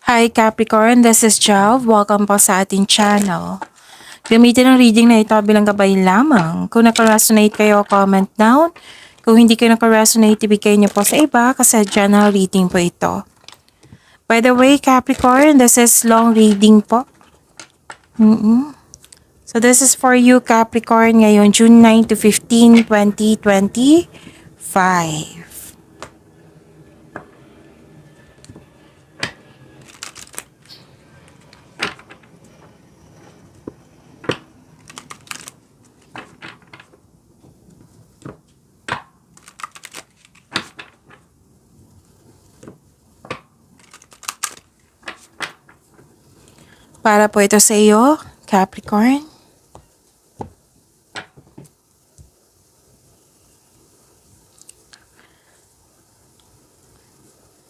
Hi Capricorn, this is Jav. Welcome po sa ating channel. Gamitin ang reading na ito bilang gabay lamang. Kung nakaresonate kayo, comment down. Kung hindi kayo nakaresonate, ibigay niyo po sa iba kasi general reading po ito. By the way, Capricorn, this is long reading po. So this is for you, Capricorn, ngayon June 9 to 15, 2025. Para po ito sa iyo, Capricorn.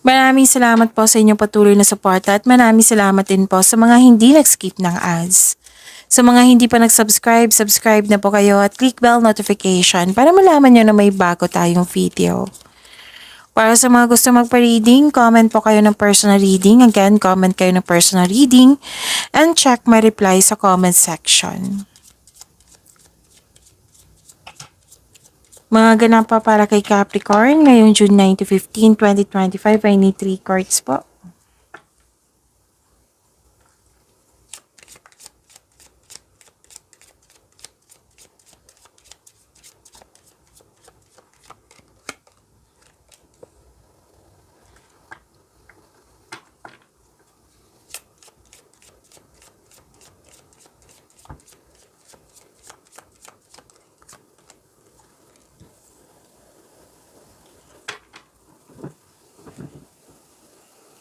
Maraming salamat po sa inyong patuloy na suporta at maraming salamat din po sa mga hindi nag-skip ng ads. Sa mga hindi pa nag-subscribe, subscribe na po kayo at click bell notification para malaman nyo na may bago tayong video. Para sa mga gusto magpa-reading, comment po kayo ng personal reading. Again, comment kayo ng personal reading and check my reply sa comment section. Mga ganap pa para kay Capricorn, ngayong June 9 to 15, 2025, I need 3 cards po.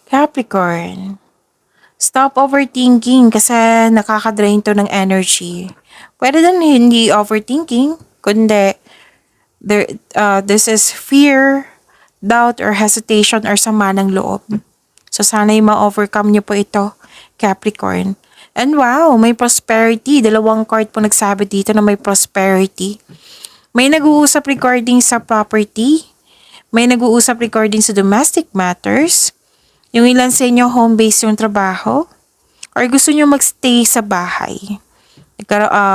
Capricorn, stop overthinking kasi nakaka-drain to ng energy. Pwede din hindi overthinking, kundi this is fear, doubt, or hesitation or sama ng loob. So sana'y ma-overcome niyo po ito, Capricorn. And wow, may prosperity. Dalawang card po nagsabi dito na may prosperity. May nag-uusap regarding sa property. May nag-uusap regarding sa domestic matters. Yung ilan sa inyo home-based yung trabaho. Or gusto nyo magstay sa bahay.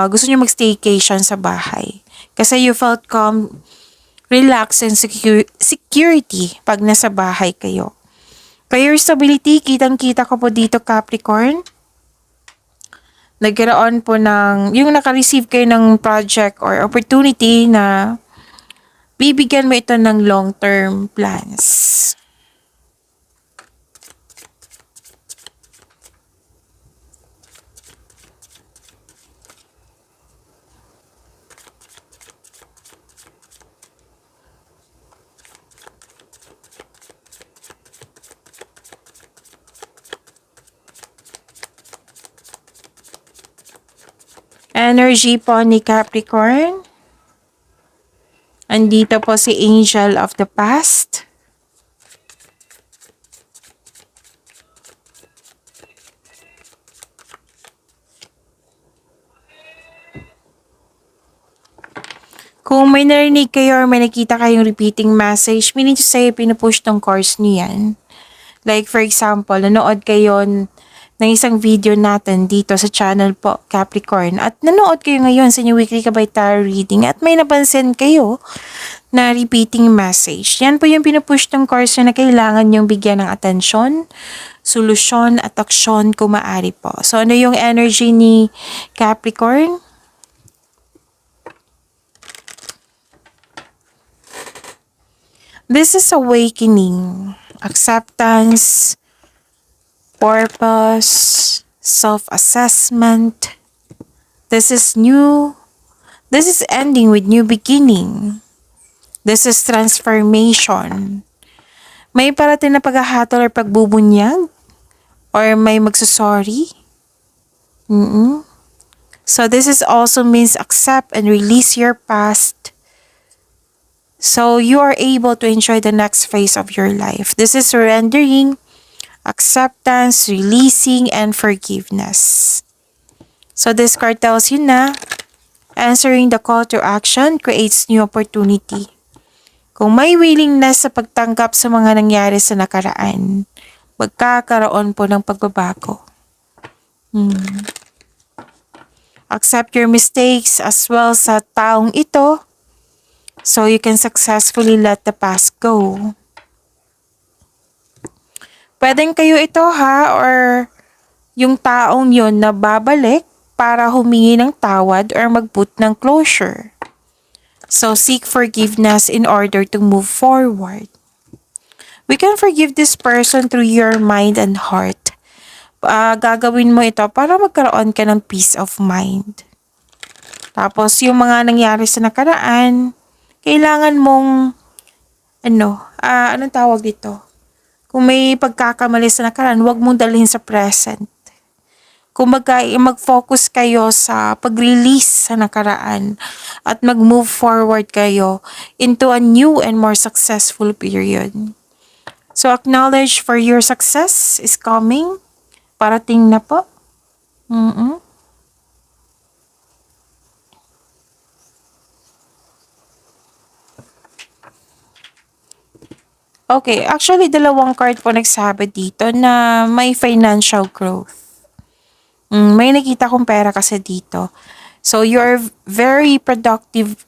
Gusto nyo mag-staycation sa bahay. Kasi you felt calm, relaxed, and security pag nasa bahay kayo. Career stability, kitang-kita ko po dito, Capricorn. Nagkaroon po ng, yung naka-receive kayo ng project or opportunity na bibigyan mo ito ng long-term plans. Energy po ni Capricorn. Andito po si Angel of the Past. Kung may narinig kayo or may nakita kayong repeating message, meaning to say, pinupush tong course niyo yan. Like for example, nanood kayo ng isang video natin dito sa channel po, Capricorn. At nanood kayo ngayon sa inyong weekly Kabay Tarot reading at may napansin kayo na repeating message. Yan po yung pinupush ng course na kailangan yung bigyan ng atensyon, solusyon at aksyon kung maaari po. So ano yung energy ni Capricorn? This is awakening, acceptance, purpose, self-assessment. This is new. This is ending with new beginning. This is transformation. May parating na paghahatol or pagbubunyag? Or may magsusorry? So this is also means accept and release your past. So you are able to enjoy the next phase of your life. This is surrendering, acceptance, releasing, and forgiveness. So this card tells you na answering the call to action creates new opportunity. Kung may willingness sa pagtanggap sa mga nangyari sa nakaraan, magkakaroon po ng pagbabago. Accept your mistakes as well sa taong ito so you can successfully let the past go. Pwedeng kayo ito ha, or yung taong yon na babalik para humingi ng tawad or mag-put ng closure. So seek forgiveness in order to move forward. We can forgive this person through your mind and heart. Gagawin mo ito para magkaroon ka ng peace of mind. Tapos yung mga nangyari sa nakaraan, kailangan mong anong tawag dito? Kung may pagkakamali sa nakaraan, huwag mong dalhin sa present. Kung mag-focus kayo sa pag-release sa nakaraan at mag-move forward kayo into a new and more successful period. So acknowledge for your success is coming. Parating na po. Okay, actually dalawang card po nagsabi dito na may financial growth. May nakita kong pera kasi dito. So, you're very productive.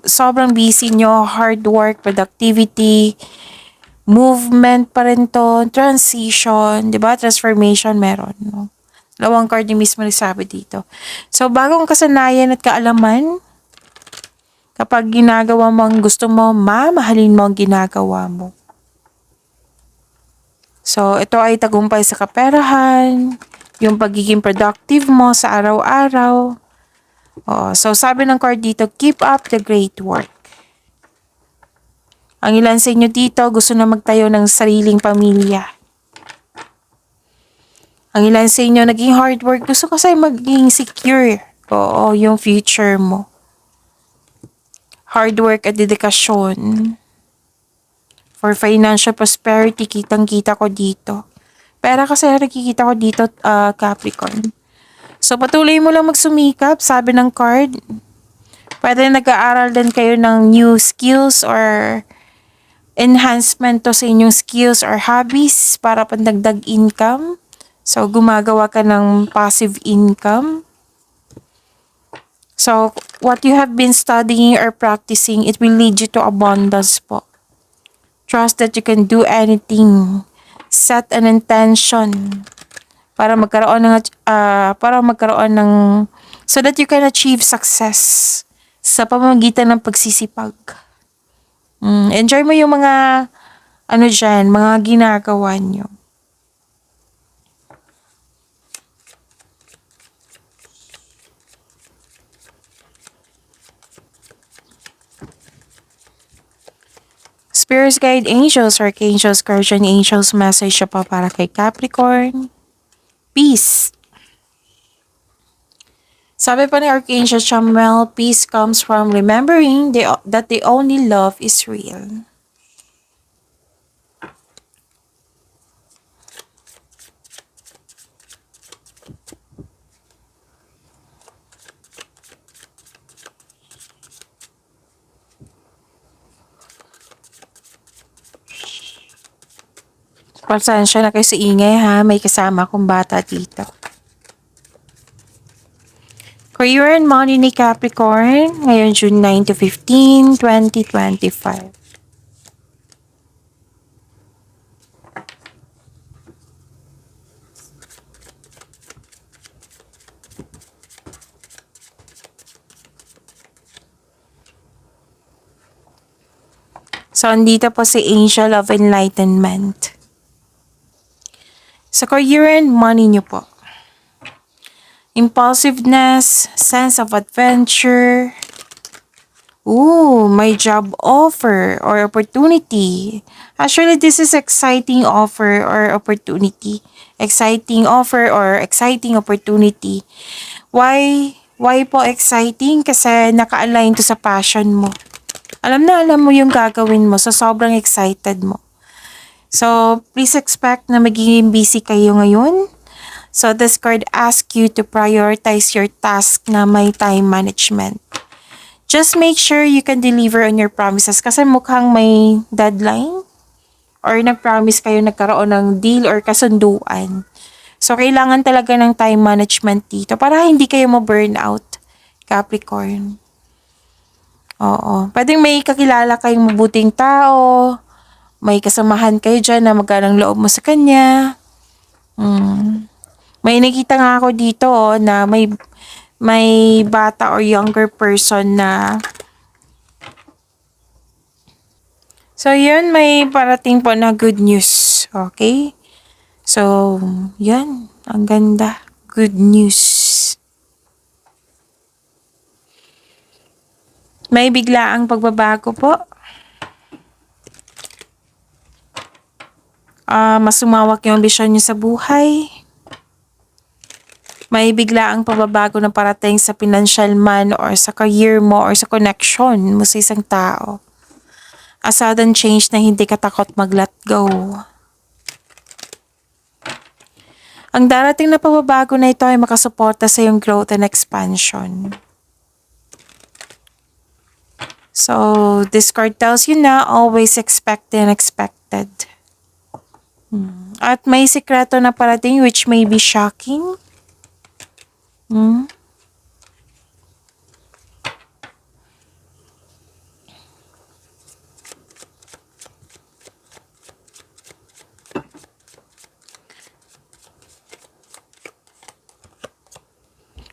Sobrang busy nyo. Hard work, productivity, movement pa rin to, transition, di ba? Transformation meron. No? Dalawang card yung mismo nagsabi dito. So, bagong kasanayan at kaalaman, kapag ginagawa mo ang gusto mo, mahalin mo ang ginagawa mo. So, ito ay tagumpay sa kaperahan, yung pagiging productive mo sa araw-araw. So, sabi ng card dito, keep up the great work. Ang ilan sa inyo dito gusto na magtayo ng sariling pamilya. Ang ilan sa inyo naging hard work, gusto kasi maging secure. Yung future mo. Hard work at dedikasyon. For financial prosperity, kitang-kita ko dito. Pera kasi nakikita ko dito, Capricorn. So, patuloy mo lang magsumikap, sabi ng card. Pwede nag-aaral din kayo ng new skills or enhancement to sa inyong skills or hobbies para pandagdag income. So, gumagawa ka ng passive income. So, what you have been studying or practicing, it will lead you to abundance po. Trust that you can do anything. Set an intention para magkaroon ng so that you can achieve success sa pamamagitan ng pagsisipag. Enjoy mo yung mga mga ginagawa nyo. Spirits, guide angels, archangels, guardian angels, message pa para kay Capricorn. Peace. Sabi pa ni Archangel Chamuel, peace comes from remembering that the only love is real. Pasensya na kayo sa ingay ha, may kasama akong bata dito. Career and money ni Capricorn, ngayon June 9 to 15, 2025. So, andito po si Angel of Enlightenment. Sa career and money nyo po. Impulsiveness, sense of adventure. May job offer or opportunity. Actually, this is exciting offer or opportunity. Exciting offer or exciting opportunity. Why po exciting? Kasi naka-align to sa passion mo. Alam mo yung gagawin mo, so sobrang excited mo. So, please expect na magiging busy kayo ngayon. So, this card asks you to prioritize your task na may time management. Just make sure you can deliver on your promises kasi mukhang may deadline. or nag-promise kayo nagkaroon ng deal or kasunduan. So, kailangan talaga ng time management dito para hindi kayo ma-burnout, Capricorn. Oo. Pwedeng may kakilala kayong mabuting tao, may kasamahan kayo dyan na magkanang loob mo sa kanya. May nakita nga ako dito na may bata or younger person na so yun, may parating po na good news. Okay? So, yan. Ang ganda. Good news. May biglaang pagbabago po. Mas sumawak yung ambisyon niyo sa buhay. May biglaang pagbabago na parating sa financial man or sa career mo or sa connection mo sa isang tao. A sudden change na hindi ka takot mag-let go. Ang darating na pagbabago na ito ay makasuporta sa iyong growth and expansion. So, this card tells you na always expect the unexpected. At may sikreto na parating which may be shocking.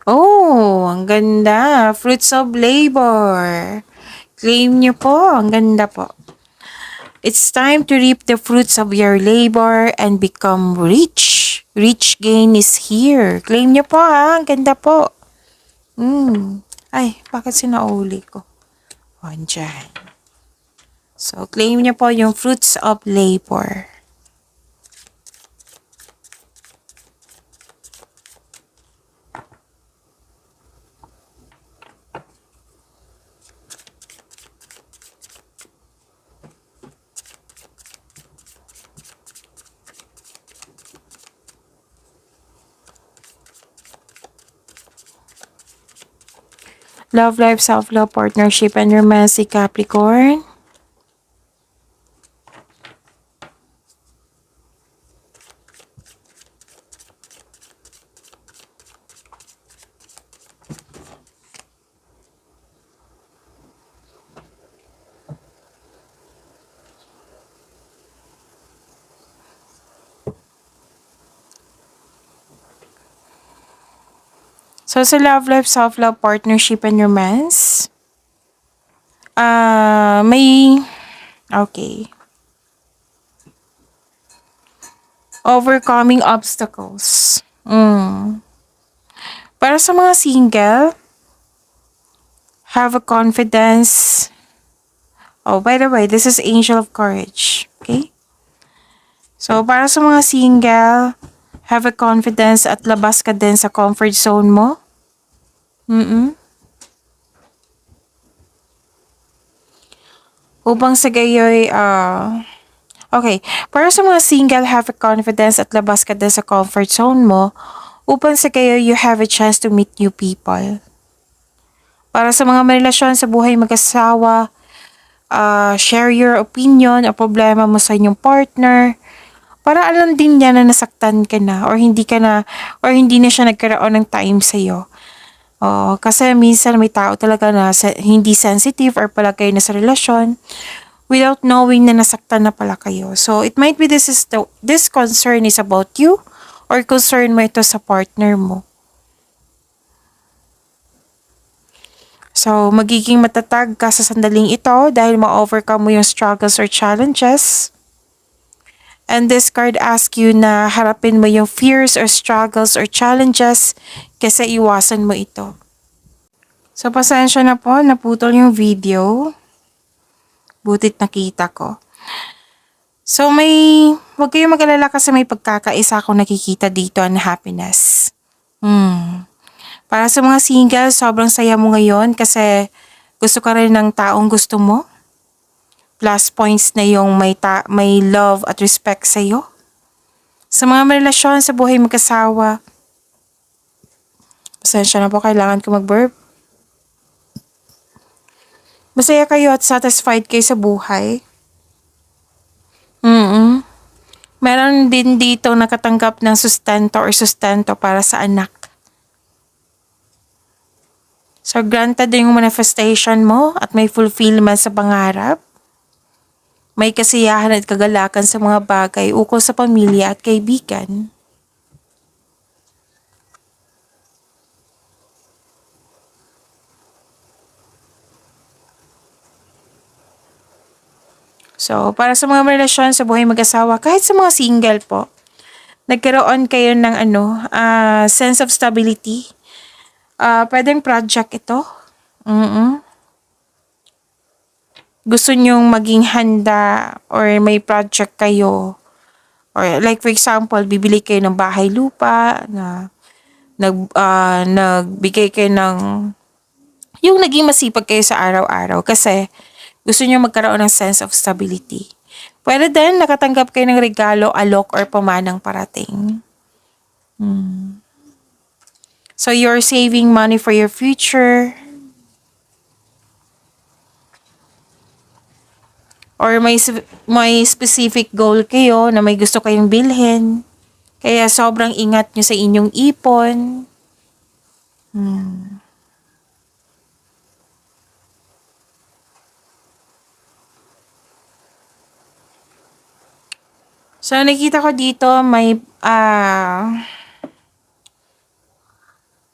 Oh, ang ganda. Fruits of labor. Claim niyo po. Ang ganda po. It's time to reap the fruits of your labor and become rich. Rich gain is here. Claim niyo po ha. Ang ganda po. Ay, bakit sinauli ko? Andyan. So, claim niyo po yung fruits of labor. Love life, self-love, partnership, and romance, Capricorn. So, sa love life, self-love, partnership, and romance, okay. Overcoming obstacles. Para sa mga single, have a confidence. Oh, by the way, this is Angel of Courage. Okay? So, para sa mga single, have a confidence at labas ka din sa comfort zone mo. Upang sa gayoy, okay. Para sa mga single, have a confidence at labas ka din sa comfort zone mo. Upang sa gayoy, you have a chance to meet new people. Para sa mga may relasyon sa buhay mag-asawa, share your opinion o problema mo sa inyong partner. Para alam din niya na nasaktan ka na or hindi na siya nagkaroon ng time sa'yo. Kasi minsan may tao talaga na hindi sensitive or pala kayo na sa relasyon without knowing na nasaktan na pala kayo. So, it might be this concern is about you or concern mo ito sa partner mo. So, magiging matatag ka sa sandaling ito dahil ma-overcome mo yung struggles or challenges. And this card asks you na harapin mo yung fears or struggles or challenges kasi iwasan mo ito. So, pasensya na po, naputol yung video. Butit nakita ko. So, huwag kayong mag-alala kasi may pagkakaisa akong nakikita dito ang happiness. Para sa mga single, sobrang saya mo ngayon kasi gusto ka rin ng taong gusto mo. Plus points na yung may love at respect sa'yo. Sa mga may relasyon sa buhay mag-asawa, pasensya na po, kailangan ko mag-burp. Masaya kayo at satisfied kayo sa buhay. Mm. Meron din dito nakatanggap ng sustento or sustento para sa anak. So, granted din yung manifestation mo at may fulfillment sa pangarap. May kasiyahan at kagalakan sa mga bagay ukol sa pamilya at kaibigan. So, para sa mga relasyon sa buhay mag-asawa, kahit sa mga single po, nagkaroon kayo ng sense of stability. Pwedeng project ito. Mm. Gusto nyong maging handa or may project kayo. Or like for example, bibili kayo ng bahay lupa na nagbigay kayo ng yung naging masipag kayo sa araw-araw kasi gusto niyo magkaroon ng sense of stability. Pwede din nakatanggap kayo ng regalo, alok, or pamanang parating. So you're saving money for your future. Or may specific goal kayo na may gusto kayong bilhin. Kaya sobrang ingat nyo sa inyong ipon. So nakita ko dito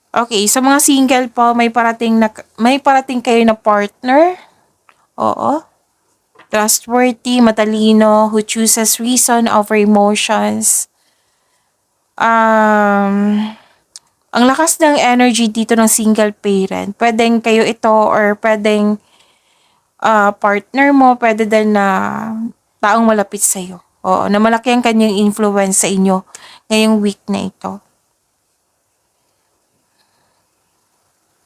okay, sa mga single po, may parating kayo na partner. Oo. Trustworthy, matalino, who chooses reason over emotions. Ang lakas ng energy dito ng single parent. Pwedeng kayo ito or pwedeng partner mo, pwede din na taong malapit sa'yo. Oo, na malaki ang kanyang influence sa inyo ngayong week na ito.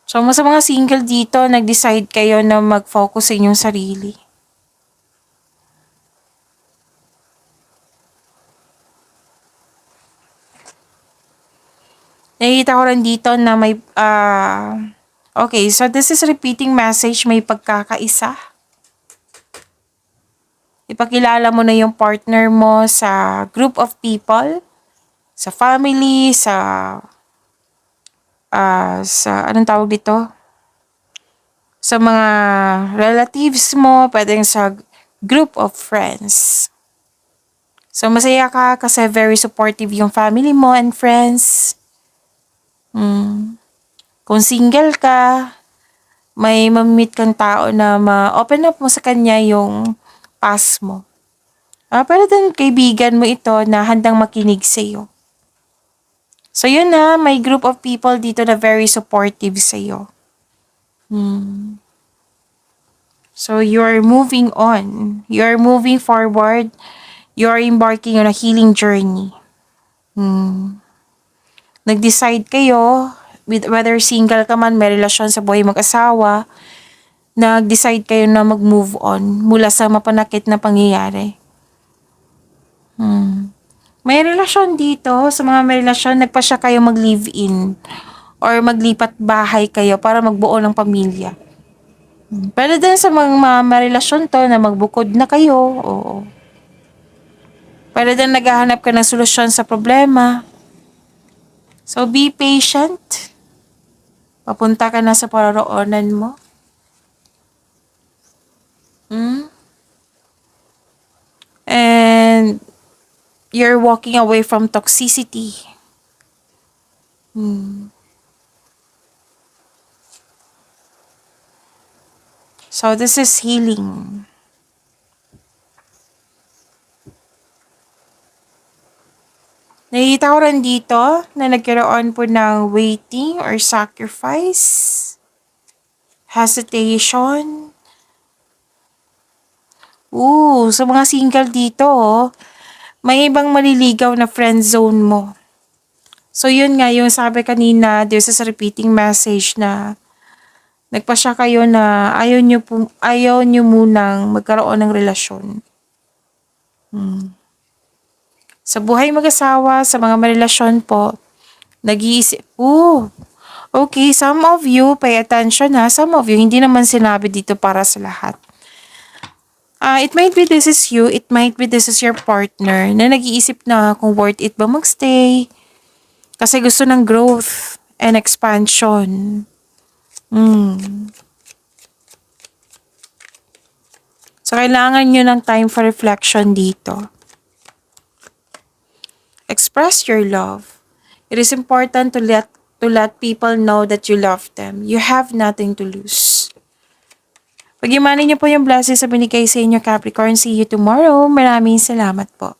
So, sa mga single dito, nag-decide kayo na mag-focus sa inyong sarili. Nakikita ko rin dito na may, okay, so this is repeating message, may pagkakaisa. Ipakilala mo na yung partner mo sa group of people, sa family, sa anong tawag dito? Sa mga relatives mo, pwedeng sa group of friends. So, masaya ka kasi very supportive yung family mo and friends. Kung single ka, may mamit kang tao na ma-open up mo sa kanya yung past mo. Pero din kaibigan mo ito na handang makinig sa'yo. So, yun na, may group of people dito na very supportive sa'yo. So, you're moving on. You're moving forward. You're embarking on a healing journey. Nag-decide kayo, whether single ka man, may relasyon sa buhay mag-asawa, nag-decide kayo na mag-move on mula sa mapanakit na pangyayari. May relasyon dito, sa mga may relasyon, nagpa siya kayo mag-live-in or maglipat bahay kayo para magbuo ng pamilya. Pero din sa mga may relasyon to na magbukod na kayo, oo. Pero din naghahanap ka ng solusyon sa problema. So, be patient. Papunta ka na sa paroroonan mo. And you're walking away from toxicity. So, this is healing. Nakikita ko rin dito na nagkaroon po ng waiting or sacrifice, hesitation. Sa mga single dito, may ibang maliligaw na friend zone mo. So, yun nga, yung sabi kanina, there's a repeating message na nagpa siya kayo na ayaw nyo munang magkaroon ng relasyon. Sa buhay mag-asawa, sa mga marelasyon po, nag-iisip, okay, some of you, pay attention ha, some of you, hindi naman sinabi dito para sa lahat. It might be this is you, it might be this is your partner na nag-iisip na kung worth it ba magstay. Kasi gusto ng growth and expansion. So, kailangan nyo ng time for reflection dito. Express your love. It is important to let people know that you love them. You have nothing to lose. Pag-imanin niyo po yung blessings sa binigay sa inyo, Capricorn. See you tomorrow. Maraming salamat po.